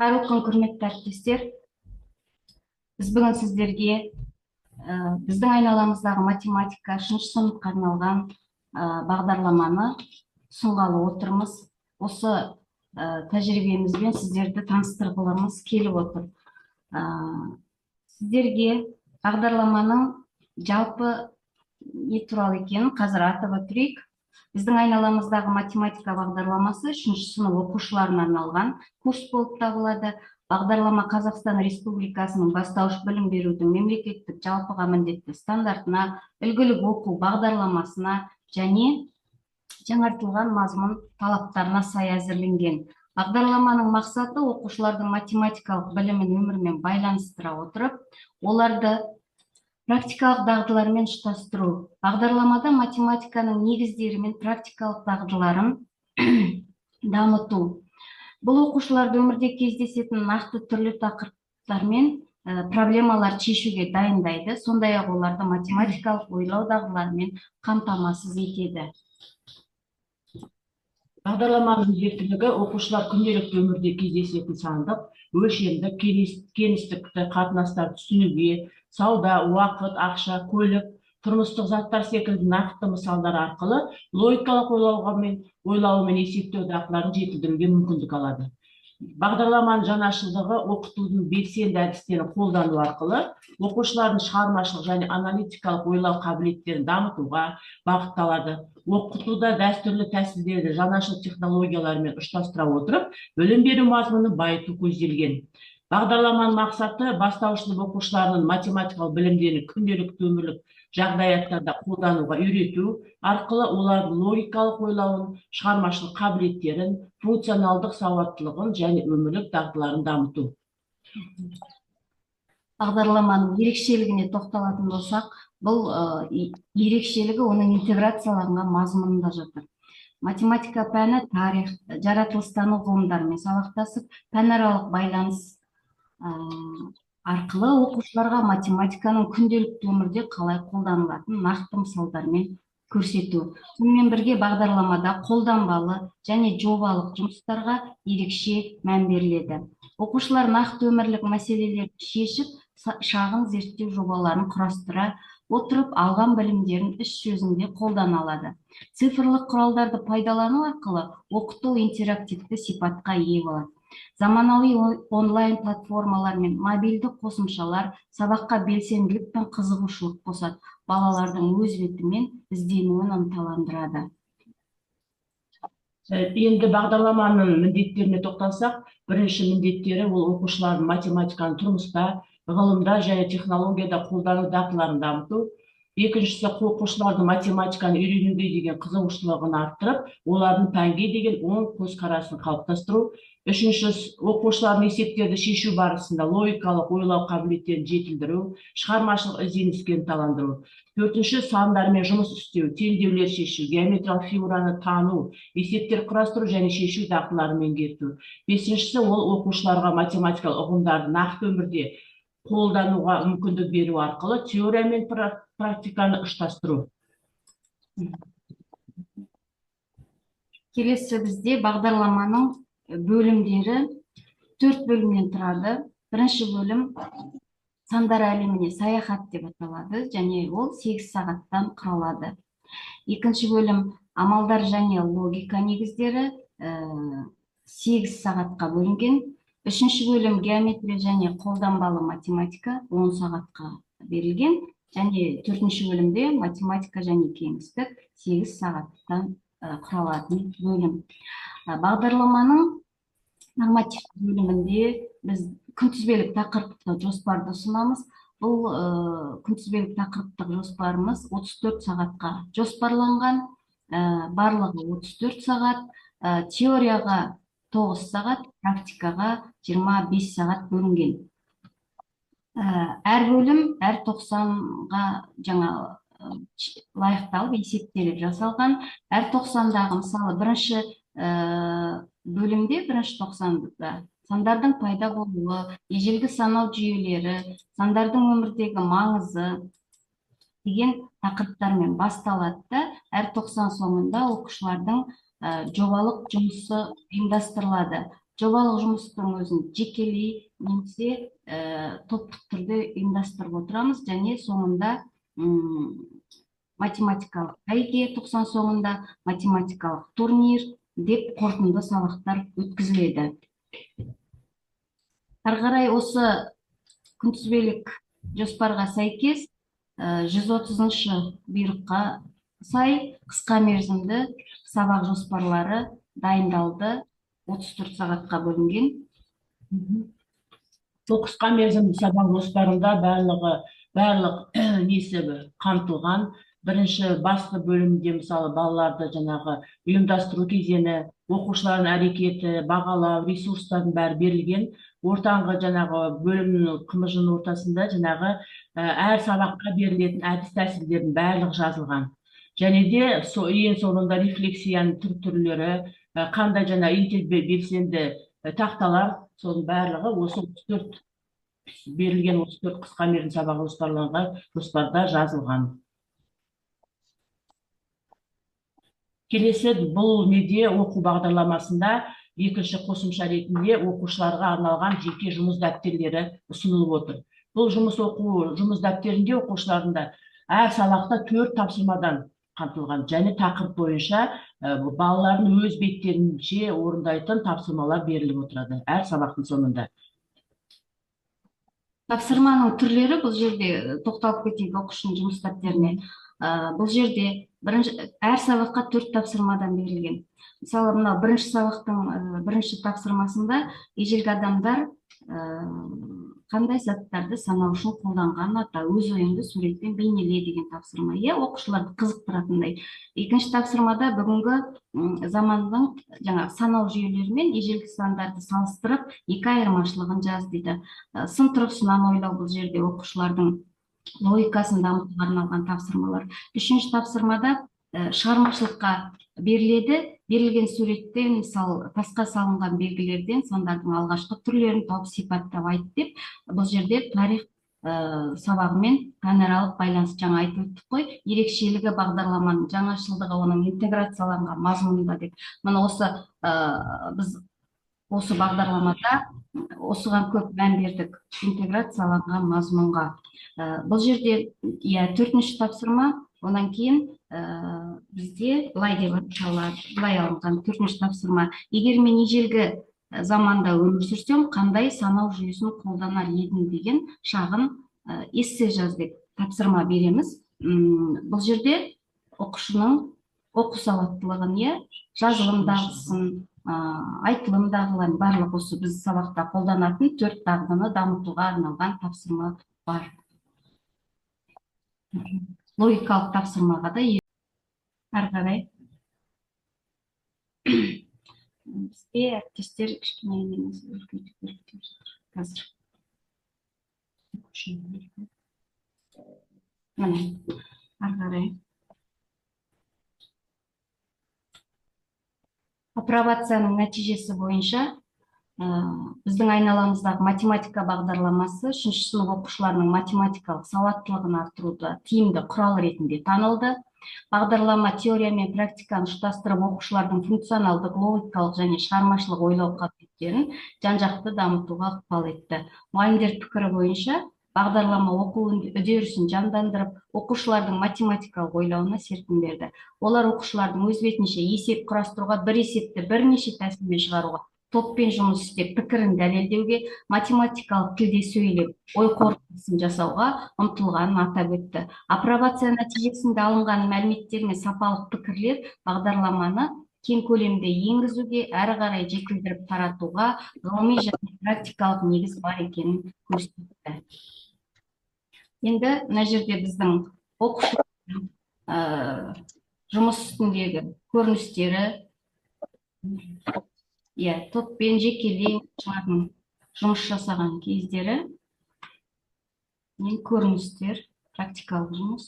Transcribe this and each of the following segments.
Қайырлы күн, құрметті әріптестер. Біз бүгін сіздерге біздің айналамыздағы математика 3 сыныпқа арналған бағдарламаны ұсынғалы отырмыз. Осы тәжірибемізбен сіздерді таныстырғымыз келіп отыр. Сіздерге бағдарламаның жалпы не туралы екенін қазір атап өтейік. Біздің айналамыздағы математика бағдарламасы 3 сынып оқушыларына арналған курс болып табылады. Бағдарлама Қазақстан Республикасының бастауыш білім берудің мемлекеттік жалпыға міндетті стандартына, үлгілік оқу бағдарламасына және жаңартылған мазмұн талаптарына сай әзірленген. Бағдарламаның мақсаты оқушылардың математикалық білімін өмірмен байланыстыра отырып, оларды практикалық дағдылармен ұштастыру. Бағдарламада математиканың негіздері мен практикалық дағдыларын дамыту. Бұл оқушыларды өмірде кездесетін нақты түрлі тақырыптар мен проблемалар шешуге дайындайды, сондай-ақ оларды математикалық ойлау дағдыларымен қамтамасыз етеді. Бағдарламаның жетілігі оқушылар күнделікті өмірде кездесетін сандық, өлшемдік, кеңістікті қатынастар түсінуге, сауда, уақыт, ақша, көлік, тұрмыстық заттар секілді нақты мысалдар арқылы логикалық ойлауы мен есептеу дағдыларын жетілдіруге мүмкіндік алады. Бағдарламаның жаңашылдығы оқытудың белсенді әдістерін қолдану арқылы оқушылардың шығармашылық және аналитикалық ойлау қабілеттерін дамытуға бағытталады. Оқытуда дәстүрлі тәсілдерді жаңашыл технологиялармен ұштастыра отырып, білім беру мазмұнын байыту көзделген. Бағдарламаның мақсаты бастауыш сынып оқушыларының математикалық білімдерін күнделікті өмірлік жағдаяттарда қолдануға үйрету арқылы олардың логикалық ойлауын, шығармашылық қабілеттерін, функционалдық сауаттылығын және өмірлік дағдыларын дамыту. Бағдарламаның ерекшелігіне тоқталатын болсақ, бұл ерекшелігі оның интеграцияланған мазмұнында жатыр. Математика пәні тарих, жаратылыстану ғылымдарымен сабақтасып, пәнаралық байланыс арқылы оқушыларға математиканың күнделікті өмірде қалай қолданылатын нақты мысалдармен көрсету. Сонымен бірге бағдарламада қолданбалы және жобалық жұмыстарға ерекше мән беріледі. Оқушылар нақты өмірлік мәселелерді шешіп, шағын зерттеу жобаларын құрастыра отырып, алған білімдерін іс жүзінде қолдана алады. Цифрлық құралдарды пайдалану арқылы оқыту интерактивті сипатқа ие болады. Заманауи онлайн платформалар мен мобильді қосымшалар сабаққа белсенділік пен қызығушылық қосады, балалардың өз бетімен ізденуін ынталандырады. Енді бағдарламаның міндеттеріне тоқталсақ, бірінші міндеттері ол оқушылардың математиканы тұрмыста, ғылымда және технологияда қолдану дағдыларын дамыту. Екіншісі, оқушылардың математиканы үйренуге деген қызығушылығын арттырып, олардың пәнге деген оң көзқарасын қалыптастыру. Үшіншісі, оқушылардың есептерді шешу барысында логикалық ойлау қабілеттерін жетілдіру, шығармашылық ізденіске ынталандыру. Төртінші, сандармен жұмыс істеу, теңдеулер шешу, геометриялық фигураны тану, есептер құрастыру және шешу дағдыларын меңгерту. Бесіншісі, ол оқушыларға математикалық ұғымдарды нақты өмірде қолдануға мүмкіндік беру арқылы теория мен практиканы ұштастыру. Келесі бізде бағдарламаның бөлімдері 4 бөлімнен тұрады. Бірінші бөлім сандар әлеміне саяхат деп аталады, және ол 8 сағаттан құралады. Екінші бөлім амалдар және логика негіздері 8 сағатқа бөлінген. Үшінші бөлім геометрия және қолданбалы математика 10 сағатқа берілген. Және төртінші бөлімде математика және кеңістік 8 сағаттан құралатын бөлім. Бағдарламаның нормативті бөлімінде біз күнтізбелік тақырыптық жоспарды ұсынамыз. Бұл күнтізбелік тақырыптық жоспарымыз 34 сағатқа жоспарланған, барлығы 34 сағат, теорияға 9 сағат, практикаға 25 сағат бөлінген. Әр бөлім әр 90-ға жаңа лайықталып есептеліп жасалған. Әр 90-дағы мысалы бірінші бөлімде, бірінші 90-да сандардың пайда болуы, ежелгі санау жүйелері, сандардың өмірдегі маңызы деген тақырыптармен басталады. Әр 90 соңында оқушылардың жобалық жұмысы ұйымдастырылады. жобалық жұмыстың өзін жекелей немесе топтық түрде ұйымдастырып отырамыз, және соңында математикалық бәйге, 90 соңында математикалық турнир деп қорытынды сабақтар өткізіледі. Ары қарай осы күнтізбелік жоспарға сәйкес 130-шы бұйрыққа сай қысқа мерзімді сабақ жоспарлары дайындалды, 34 сағатқа бөлінген. Бұл қысқа мерзімді сабақ жоспарында барлық несі қамтылған. Бірінші басты бөлімде мысалы балаларды жаңағы ұйымдастыру кезеңі, оқушылардың әрекеті, бағалау, ресурстардың бәрі берілген. Ортаңғы жаңағы бөлімнің қымыжының ортасында жаңағы әр сабаққа берілетін әдіс тәсілдердің барлығы жазылған. Және де ең соңында рефлексияның түрлері, қандай жаңа белсенді тақталар, соның барлығы осы 34 берілген 34 қысқа мерзімді сабақ жоспарланған жоспарда жазылған. Келесі бұл неде оқу бағдарламасында екінші қосымша ретінде оқушыларға арналған жеке жұмыс дәптерлері ұсынылып отыр. Бұл жұмыс дәптерінде оқушыларында әр сабақта 4 тапсырмадан қамтылған, және тақырып бойынша балалардың өз беттерінше орындайтын тапсырмалар беріліп отырады әр сабақтың соңында. Тапсырманың түрлері, бұл жерде тоқталып кетейік оқушының жұмыс дәптеріне. Бұл жерде әр сабаққа 4 тапсырмадан берілген. Мысалы, мынау бірінші сабақтың бірінші тапсырмасында ежелгі адамдар қандай заттарды санау үшін қолданған ата, өз ойыңды суретпен бейнеле деген тапсырма. Оқушыларды қызықтыратындай. Екінші тапсырмада бүгінгі заманның санау жүйелері мен ежелгі сандарды салыстырып, екі айырмашылығын жаз дейді. Сын тұрғысынан ойлау, бұл жерде оқушылардың логикасын дамытуға арналған тапсырмалар. Үшінші тапсырмада шығармашылыққа берілген суреттен, мысалы, тасқа салынған белгілерден сандардың алғашқы түрлерін тауып сипаттап айт деп, бұл жерде тарих сабағымен пәнаралық байланыс жаңа айтып өттік қой, ерекшелігі бағдарламаның жаңашылдығы оның интеграцияланған мазмұнында деп. Мына біз осы бағдарламада осыған көп мән бердік, интеграцияланған мазмұнға. Бұл жерде 4-ші тапсырма, онан кейін бізде былай алынған 4-ші тапсырма. Егер мен ежелгі заманда өмір сүрсем, қандай санау жүйесін қолданар едім деген шағын эссе жаз деп тапсырма береміз. Бұл жерде оқушының оқу сауаттылығын, жазылым дағдысын, айтылым дағдыларын барлық осы біз сабақта қолданатын 4 дағдыны дамытуға арналған тапсырма бар. Логикалық тапсырмаға да ары қарай бізге әріптестер кішкене қазір. Міне, ары қарай. Апробацияның нәтижесі бойынша біздің айналамыздағы математика бағдарламасы 3-ші сынып оқушыларының математикалық сауаттылығын арттыруда тиімді құрал ретінде танылды. Бағдарлама теория мен практиканы ұштастырып оқушылардың функционалдық, логикалық және шығармашылық ойлау қабілеттерін жан-жақты дамытуға ықпал етті. Мұғалімдер пікірі бойынша бағдарлама оқу үдерісін жандандырып, оқушылардың математикалық ойлауына серпін берді. Олар оқушылардың өз бетінше есеп құрастыруға, бір есепті бірнеше тәсілмен шығаруға, топпен жұмыс істеп, пікірін дәлелдеуге, математикалық тілде сөйлеп, ой қорытындысын жасауға ұмтылғанын атап өтті. Апробация нәтижесінде алынған мәліметтер мен сапалық пікірлер бағдарламаны кең көлемде енгізуге, әрі қарай жетілдіріп таратуға ғылыми және практикалық негіз бар екенін көрсетті. Енді мына жерде біздің оқушылардың жұмыс үстіндегі көріністері, топпен жекелей жұмыс жасаған кездері, көріністер, практикалық жұмыс.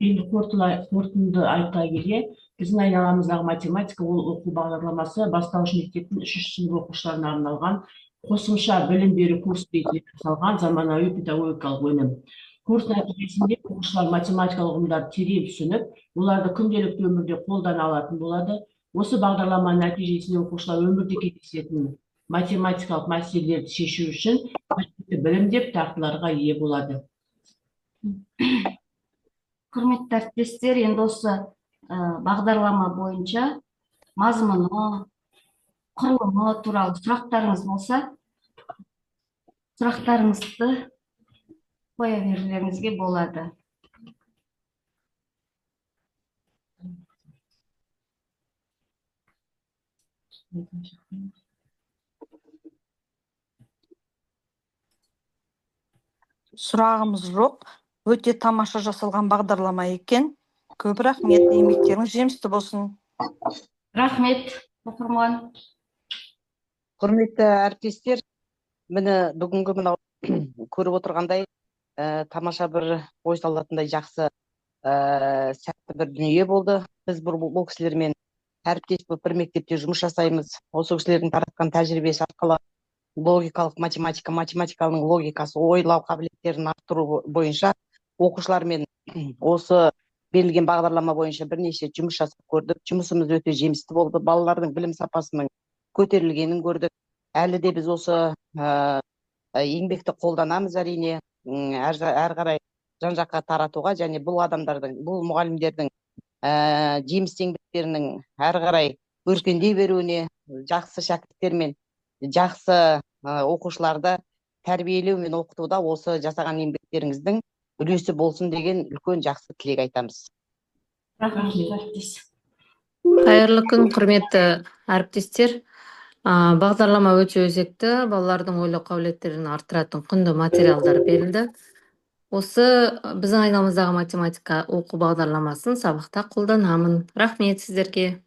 Енді қорытынды айта келе, біздің айналамыздағы математика ол оқу бағдарламасы бастауыш мектептің 3-ші сынып оқушыларына арналған қосымша білім беру курсы ретінде жасалған заманауи педагогикалық өнім. Курс нәтижесінде оқушылар математикалық ұғымдарды терең түсініп, оларды күнделікті өмірде қолдана алатын болады. Осы бағдарламаның нәтижесінде оқушылар өмірде кездесетін математикалық мәселелерді шешу үшін қажетті білім деп дағдыларға ие болады. Құрметті әріптестер, енді осы бағдарлама бойынша мазмұны, құрылымы туралы сұрақтарыңыз болса, сұрақтарыңызды қоя берулеріңізге болады. Сұрағымыз жоқ. Өте тамаша жасалған бағдарлама екен. Көп рахмет, еңбектеріңіз жемісті болсын. Рахмет, оқырман. Құрметті әріптестер, мені бүгінгі мынау көріп отырғандай тамаша бір ой салатындай жақсы сәтті бір дүние болды. Біз бұл кісілермен әріптес болып бір мектепте жұмыс жасаймыз. Осы кісілердің таратқан тәжірибесі арқылы логикалық математиканың логикасы, ойлау қабілеттерін арттыру бойынша оқушылармен осы берілген бағдарлама бойынша бірнеше жұмыс жасап көрдік. Жұмысымыз өте жемісті болды. Балалардың білім сапасының көтерілгенін көрдік. Әлі де біз осы еңбекті қолданамыз әрине, әр қарай жан жаққа таратуға, және бұл адамдардың, бұл мұғалімдердің жемісті еңбектерінің әр қарай өркендей беруіне, жақсы шәкірттермен жақсы оқушыларды тәрбиелеу мен оқытуда осы жасаған еңбектеріңіздің үлесі болсын деген үлкен жақсы тілек айтамыз. Қайырлы күн, құрметті әріптестер. Бағдарлама өте өзекті, балалардың ойлау қабілеттерін арттыратын құнды материалдар берілді. Осы біздің айналамыздағы математика оқу бағдарламасын сабақта қолданамын. Рахмет сіздерге.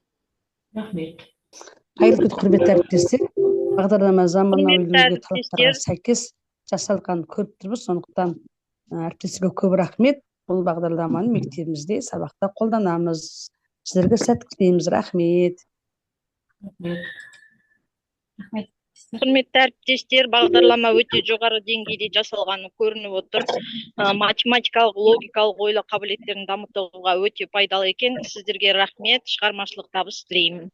Рахмет. Қайырлы күн, құрметті әріптестер. Бағдарлама заманауи талаптарға сәйкес жасалған көріп тұрмыз, сондықтан әріптестерге көп рахмет. Бұл бағдарламаны мектебімізде сабақта қолданамыз. Сіздерге сәттілік тілейміз. Рахмет. Құрметті әріптестер, бағдарлама өте жоғары деңгейде жасалғаны көрініп отыр. Математикалық, логикалық ойлау қабілеттерін дамытуға өте пайдалы екен. Сіздерге рахмет, шығармашылық табыс тілеймін.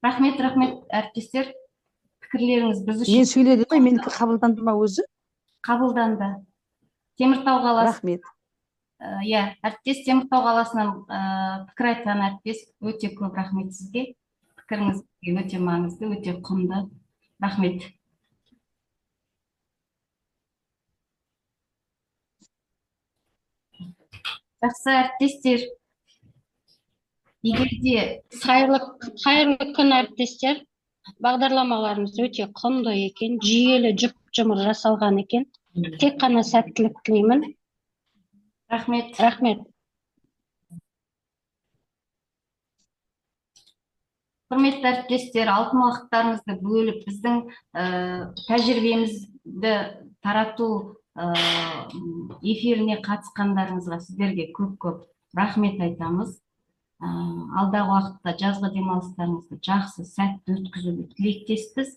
Рахмет, әріптестер. Пікірлеріңіз біз үшін Мен сөйледім ғой, менікі қабылданды ма өзі? қабылданды. Теміртау қаласы. Рахмет. Әріптес Теміртау қаласынан пікір айтқан әріптес, өте көп рахмет сізге. Пікіріңіз өте маңызды, өте құнды. Рахмет. Жақсы әріптестер. Егерде Қайырлы күн, әріптестер. Бағдарламаларымыз өте құнды екен, жүйелі жұмыр жасалған екен. Тек қана сәттілік тілеймін. Рахмет. Құрметті әріптестер, алтын уақыттарыңызды бөліп, біздің тәжірибемізді тарату эфиріне қатысқандарыңызға сіздерге көп рахмет айтамыз. Алдағы уақытта жазғы демалыстарыңызды жақсы, сәтті өткізуді тілектеспіз.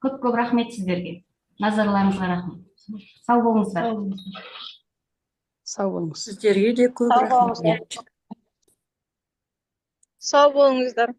Көп рахмет сіздерге. Назарларыңызға рахмет. Сау болыңыздар. Сау болыңыз. Сіздерге де көп рахмет. Сау болыңыздар.